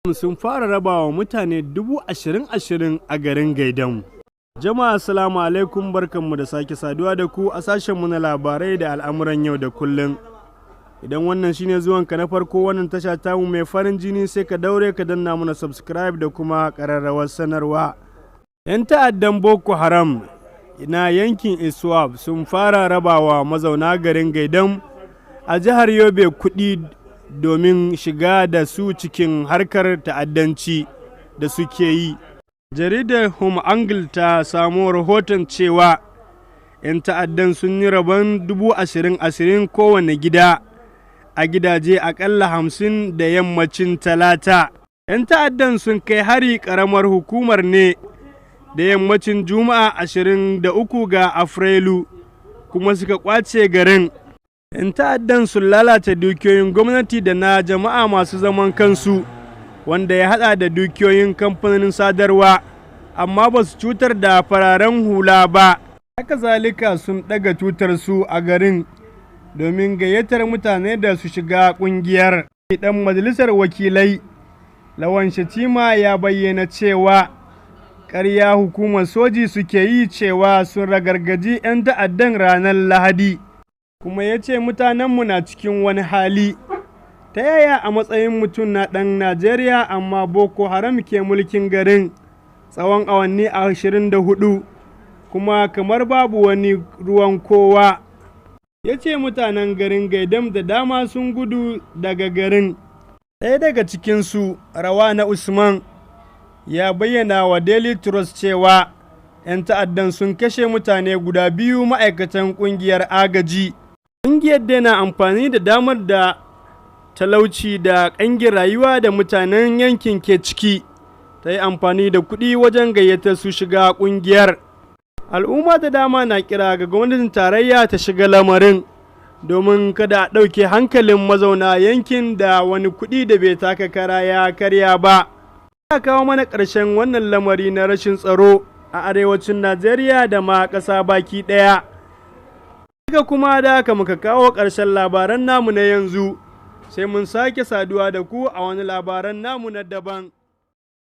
sun fara rabawa mutane 20,000 a garin Gaidam. Jama'a assalamu alaikum, barkanmu da sake saduwa da ku a sashenmu na labarai da al'amuran yau da kullum. Idan wannan shine zuwanka na farko wannan tasha tamu mai farin jini, sai ka daure ka danna mana subscribe da kuma ƙararrawar sanarwa. 'Yan ta'addan Boko Haram na yankin Iswap sun fara rabawa mazauna garin Gaidam a jihar Yobe kuɗi domin shiga da su cikin harkar ta'addanci da suke yi. Jaridar Home Angle ta samo rahoton cewa 'yan ta'addan sun yi rabon 20,000 kowane gida a gidaje aƙalla 50 da yammacin Talata. 'Yan ta'addan sun kai hari ƙaramar hukumar ne da yammacin Juma'a 23 ga Afrilu kuma suka ƙwace garin. 'Yan ta'addan sun lalata dukiyoyin gwamnati da na jama'a masu zaman kansu, wanda ya haɗa da dukiyoyin kamfanonin sadarwa, amma ba su cutar da fararen hula ba. Haka zalika sun ɗaga tutar su a garin domin gayyatar mutane da su shiga ƙungiyar. Ɗan majalisar wakilai Lawan Shatima ya bayyana cewa ƙarya hukumar soji suke yi cewa sun ragargaji 'yan ta'addan ranar Lahadi. Kuma ya ce mutanenmu na cikin wani hali, ta yaya a matsayin mutum na ɗan Najeriya amma Boko Haram ke mulkin garin tsawon awanni 24 kuma kamar babu wani ruwan kowa. Ya ce mutanen garin Gaidam da dama sun gudu daga garin. Ɗaya daga cikinsu, Rawana Usman, ya bayyana wa Daily Trust cewa 'yan ta'addan sun kashe mutane guda biyu ma'aikatan ƙungiyar agaji. Ƙungiyar dai na amfani da damar da talauci da ƙangin rayuwa da mutanen yankin ke ciki, ta yi amfani da kuɗi wajen gayyatar su shiga ƙungiyar. Al'umma da dama na kira ga gwamnatin tarayya ta shiga lamarin domin kada a ɗauke hankalin mazauna yankin da wani kuɗi da bai taka kara ya karya ba. Ya kawo mana ƙarshen wannan lamari na rashin tsaro a arewacin Najeriya da ma ƙasa baki ɗaya. Haka kuma da haka muka kawo ƙarshen labaran namu na yanzu, sai mun sake saduwa da ku a wani labaran namu na daban.